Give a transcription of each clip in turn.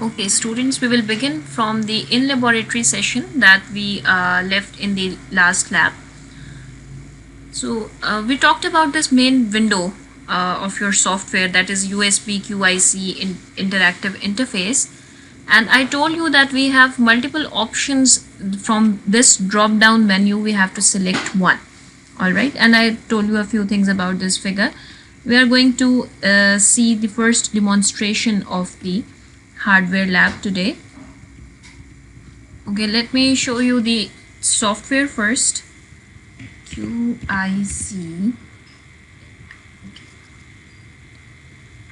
Okay, students, we will begin from the in-laboratory session that we left in the last lab. So we talked about this main window of your software, that is USB QIC interactive interface. And I told you that we have multiple options from this drop down menu. We have to select one. All right. And I told you a few things about this figure. We are going to see the first demonstration of the hardware lab today. Okay, let me show you the software first. QIC.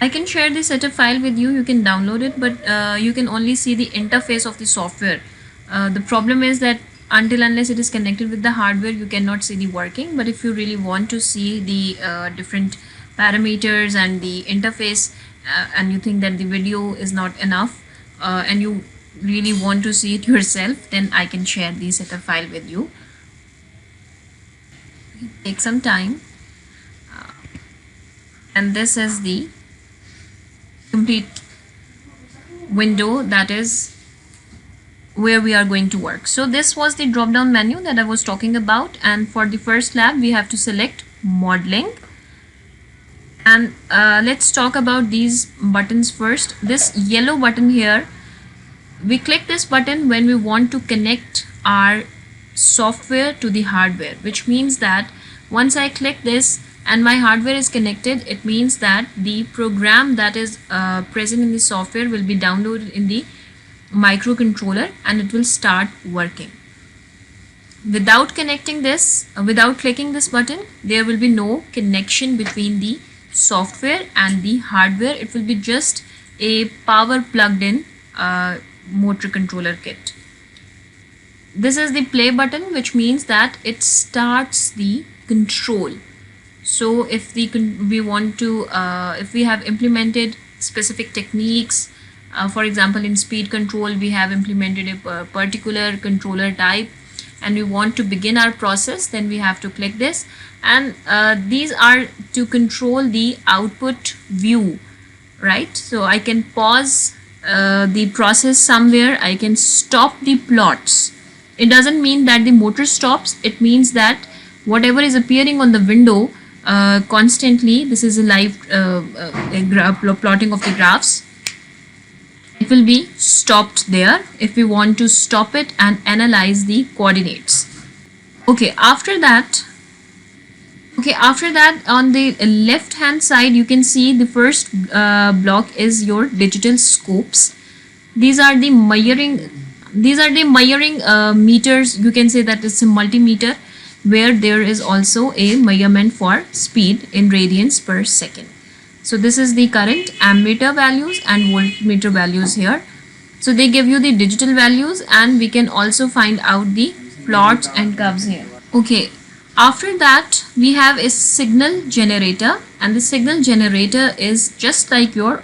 I can share the setup file with you. You can download it, but you can only see the interface of the software. The problem is that unless it is connected with the hardware, you cannot see the working. But if you really want to see the different parameters and the interface, and you think that the video is not enough, and you really want to see it yourself, then I can share the setup file with you. Take some time, and this is the complete window, that is where we are going to work. So this was the drop down menu that I was talking about, and for the first lab we have to select modeling. And let's talk about these buttons first. This yellow button here, we click this button when we want to connect our software to the hardware, which means that once I click this and my hardware is connected, it means that the program that is present in the software will be downloaded in the microcontroller and it will start working. Without connecting this, without clicking this button, there will be no connection between the software and the hardware. It will be just a power plugged in motor controller kit. This is the play button, which means that it starts the control. So if we want to, if we have implemented specific techniques, for example, in speed control, we have implemented a particular controller type, and we want to begin our process, then we have to click this. And these are to control the output view, right? So I can pause the process somewhere. I can stop the plots. It doesn't mean that the motor stops. It means that whatever is appearing on the window constantly, this is a live plotting of the graphs, it will be stopped there if we want to stop it and analyze the coordinates. Okay, after that on the left hand side, you can see the first block is your digital scopes. These are the measuring meters. You can say that it's a multimeter, where there is also a measurement for speed in radians per second. So this is the current ammeter values and voltmeter values here. So they give you the digital values, and we can also find out the plots and curves here. Okay, after that we have a signal generator, and the signal generator is just like your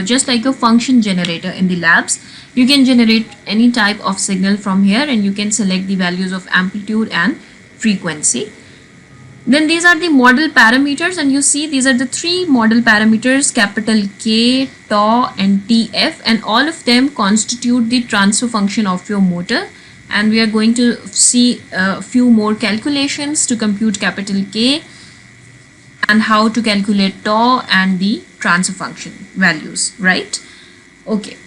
just like your function generator in the labs. You can generate any type of signal from here, and you can select the values of amplitude and frequency. Then these are the model parameters, and you see these are the three model parameters, capital K, tau and TF, and all of them constitute the transfer function of your motor. And we are going to see a few more calculations to compute capital K and how to calculate tau and the transfer function values, right? Okay.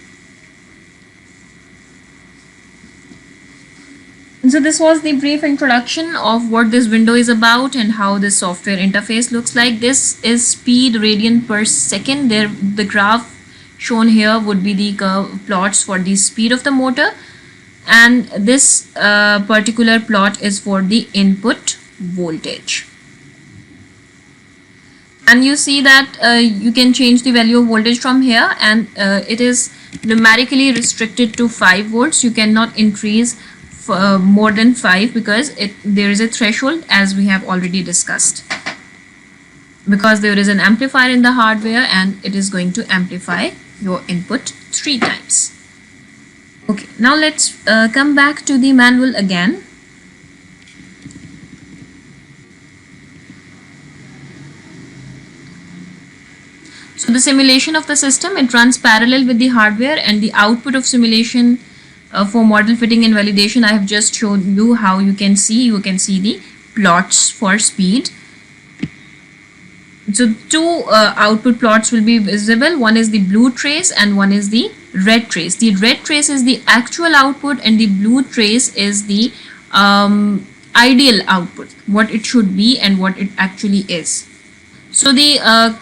So this was the brief introduction of what this window is about and how this software interface looks like. This is speed radian per second. There, the graph shown here would be the curve plots for the speed of the motor, and this particular plot is for the input voltage. And you see that you can change the value of voltage from here, and it is numerically restricted to 5 volts. You cannot increase more than 5 because there is a threshold, as we have already discussed, because there is an amplifier in the hardware and it is going to amplify your input 3 times. Okay, now let's come back to the manual again. So the simulation of the system, it runs parallel with the hardware, and the output of simulation for model fitting and validation, I have just shown you how you can see the plots for speed. So two output plots will be visible. One is the blue trace and one is the red trace. The red trace is the actual output and the blue trace is the ideal output, what it should be and what it actually is. So the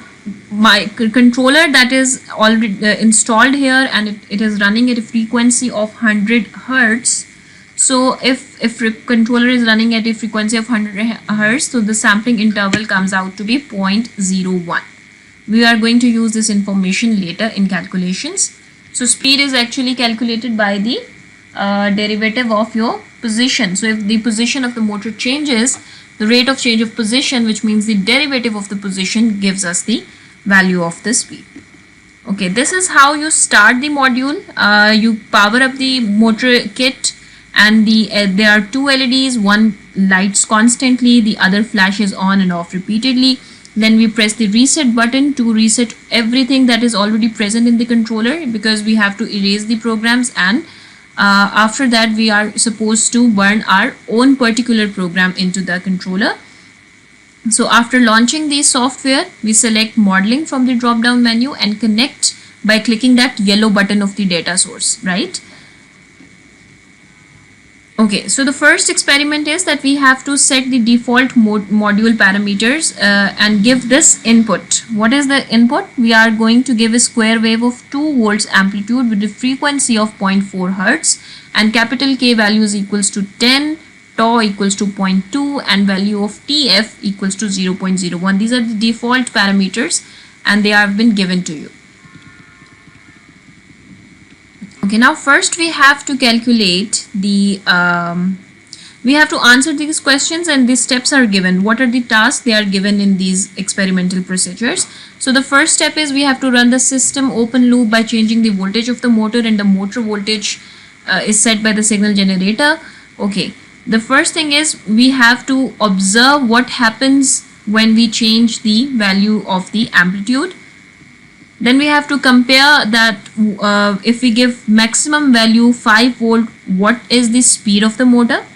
my controller that is already installed here, and it is running at a frequency of 100 hertz. So if controller is running at a frequency of 100 hertz, so the sampling interval comes out to be 0.01. We are going to use this information later in calculations. So speed is actually calculated by the derivative of your position. So if the position of the motor changes, the rate of change of position, which means the derivative of the position, gives us the value of the speed. Okay, this is how you start the module. You power up the motor kit, and there are two LEDs. One lights constantly, the other flashes on and off repeatedly. Then we press the reset button to reset everything that is already present in the controller, because we have to erase the programs, and after that we are supposed to burn our own particular program into the controller. So after launching the software, we select modeling from the drop down menu and connect by clicking that yellow button of the data source, right? Okay, so the first experiment is that we have to set the default module parameters and give this input. What is the input? We are going to give a square wave of 2 volts amplitude with a frequency of 0.4 hertz, and capital K value is equals to 10, tau equals to 0.2, and value of TF equals to 0.01. These are the default parameters and they have been given to you. Okay, now first we have to calculate the, we have to answer these questions, and these steps are given. What are the tasks? They are given in these experimental procedures. So the first step is we have to run the system open loop by changing the voltage of the motor, and the motor voltage is set by the signal generator. Okay, the first thing is we have to observe what happens when we change the value of the amplitude. Then we have to compare that if we give maximum value 5 volt, what is the speed of the motor?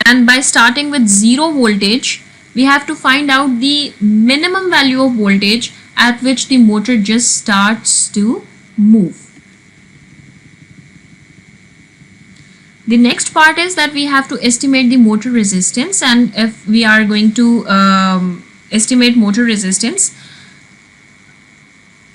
And by starting with 0 voltage, we have to find out the minimum value of voltage at which the motor just starts to move. The next part is that we have to estimate the motor resistance, and if we are going to estimate motor resistance,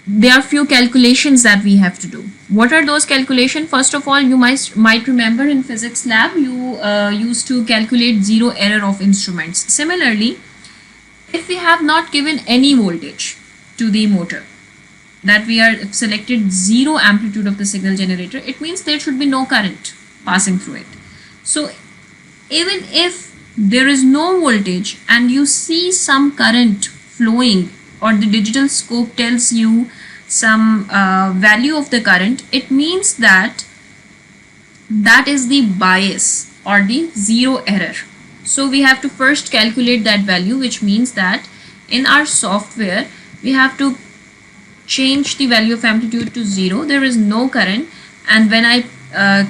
there are few calculations that we have to do. What are those calculations? First of all, you might remember in physics lab you used to calculate zero error of instruments. Similarly, if we have not given any voltage to the motor, that we are selected 0 amplitude of the signal generator, it means there should be no current passing through it. So even if there is no voltage and you see some current flowing, or the digital scope tells you some value of the current, it means that that is the bias or the zero error. So we have to first calculate that value, which means that in our software we have to change the value of amplitude to 0. There is no current, and when I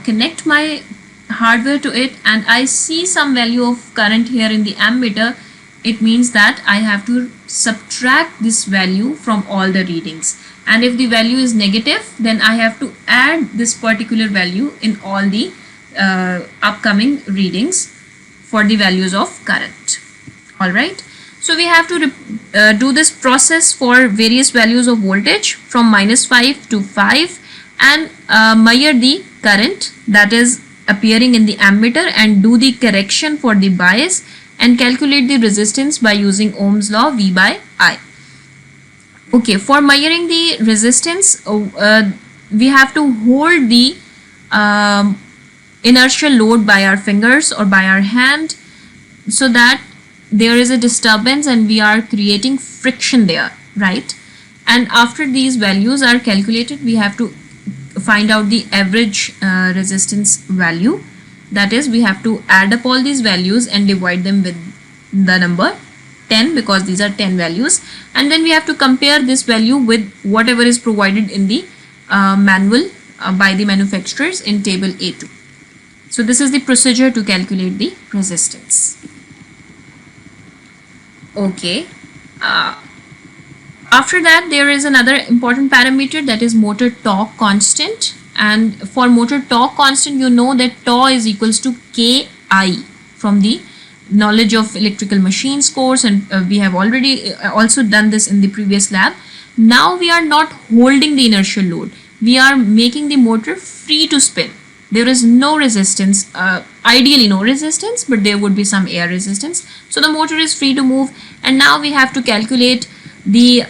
connect my hardware to it and I see some value of current here in the ammeter, it means that I have to subtract this value from all the readings, and if the value is negative, then I have to add this particular value in all the upcoming readings for the values of current. Alright, so we have to do this process for various values of voltage from -5 to 5, and measure the current that is appearing in the ammeter and do the correction for the bias, and calculate the resistance by using Ohm's law V by I. Okay, for measuring the resistance, we have to hold the inertial load by our fingers or by our hand, so that there is a disturbance and we are creating friction there, right? And after these values are calculated, we have to find out the average resistance value. That is, we have to add up all these values and divide them with the number 10 because these are 10 values, and then we have to compare this value with whatever is provided in the manual by the manufacturers in table A2. So this is the procedure to calculate the resistance. Okay. After that, there is another important parameter, that is motor torque constant. And for motor torque constant, you know that tau is equals to Ki from the knowledge of electrical machines course, and we have already also done this in the previous lab. Now we are not holding the inertial load. We are making the motor free to spin. There is no resistance, ideally no resistance, but there would be some air resistance. So the motor is free to move, and now we have to calculate the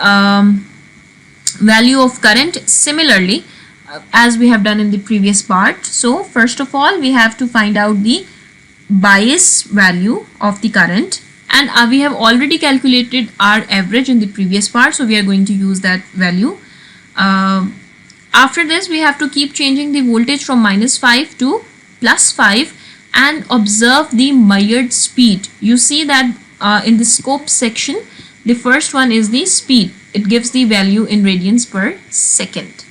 value of current similarly as we have done in the previous part. So first of all, we have to find out the bias value of the current, and we have already calculated our average in the previous part, so we are going to use that value. After this, we have to keep changing the voltage from -5 to +5 and observe the measured speed. You see that in the scope section, the first one is the speed. It gives the value in radians per second.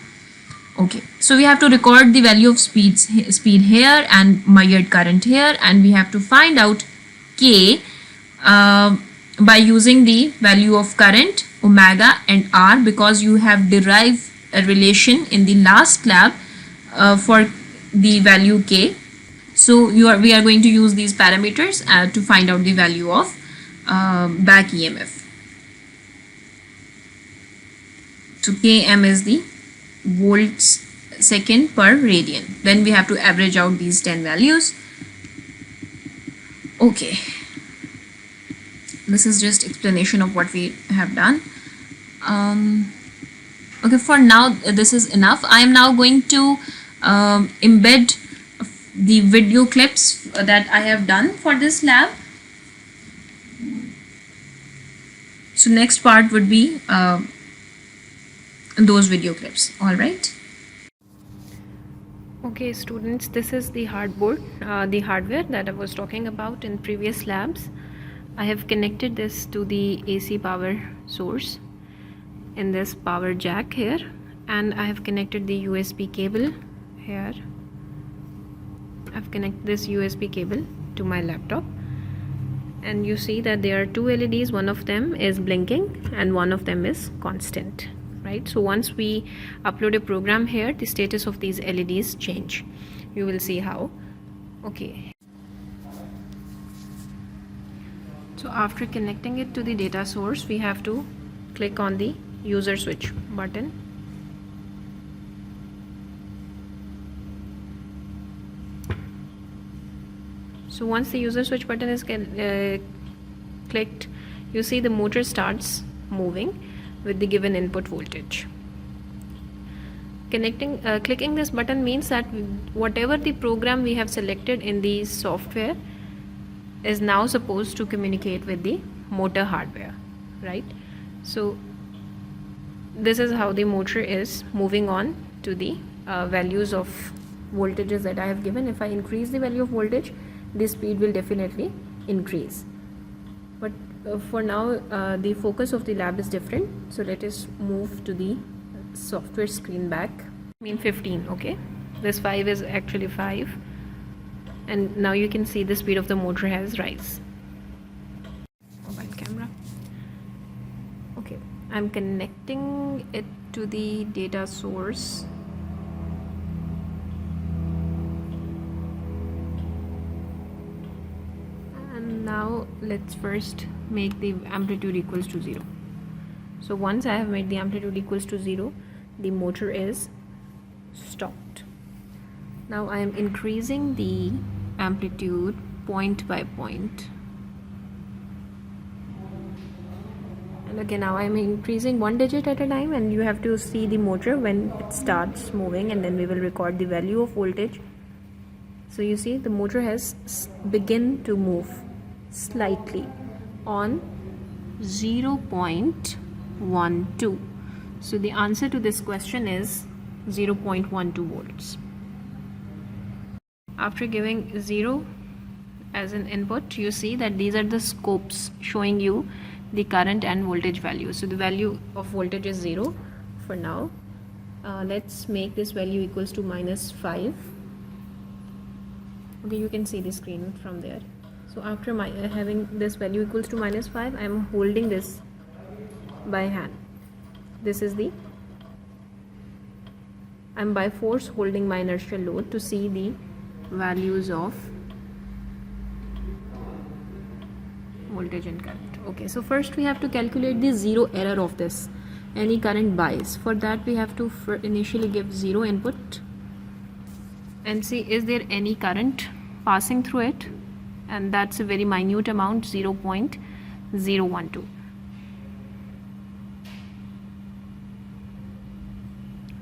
Okay, so we have to record the value of speed here and measured current here, and we have to find out K by using the value of current, omega and R, because you have derived a relation in the last lab for the value K. So we are going to use these parameters to find out the value of back EMF. So Km is the volts second per radian. Then we have to average out these 10 values. Okay, this is just explanation of what we have done. Okay, for now this is enough. I am now going to embed the video clips that I have done for this lab. So next part would be those video clips. All right. Okay students, this is the hardboard, the hardware that I was talking about in previous labs. I have connected this to the AC power source in this power jack here, and I have connected the USB cable here. I've connected this USB cable to my laptop, and you see that there are two LEDs. One of them is blinking and one of them is constant. Right, so once we upload a program here, the status of these LEDs change. You will see how. Okay, so after connecting it to the data source, we have to click on the user switch button. So once the user switch button is clicked, you see the motor starts moving with the given input voltage. Clicking this button means that whatever the program we have selected in the software is now supposed to communicate with the motor hardware, right? So this is how the motor is moving on to the values of voltages that I have given. If I increase the value of voltage, the speed will definitely increase. But for now, the focus of the lab is different, so let us move to the software screen back. I mean 15. Okay, this 5 is actually 5, and now you can see the speed of the motor has rise. Mobile camera. Okay, I'm connecting it to the data source. Now let's first make the amplitude equals to 0. So once I have made the amplitude equals to 0, the motor is stopped. Now I am increasing the amplitude point by point, and again now I am increasing one digit at a time, and you have to see the motor when it starts moving, and then we will record the value of voltage. So you see the motor has begun to move slightly on 0.12. So the answer to this question is 0.12 volts. After giving 0 as an input, you see that these are the scopes showing you the current and voltage value. So the value of voltage is 0 for now. Let's make this value equals to -5. Okay, you can see the screen from there. So after having this value equals to -5, I am holding this by hand. This is the, I'm by force holding my inertial load to see the values of voltage and current. Okay, so first we have to calculate the zero error of this, any current bias. For that we have to initially give 0 input and see is there any current passing through it, and that's a very minute amount, 0.012.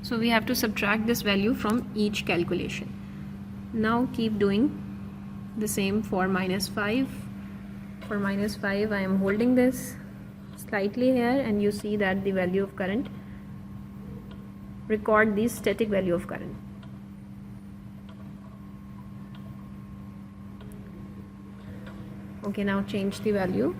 So we have to subtract this value from each calculation. Now keep doing the same for -5. For -5 I am holding this slightly here, and you see that the value of current, record the static value of current. Okay, now change the value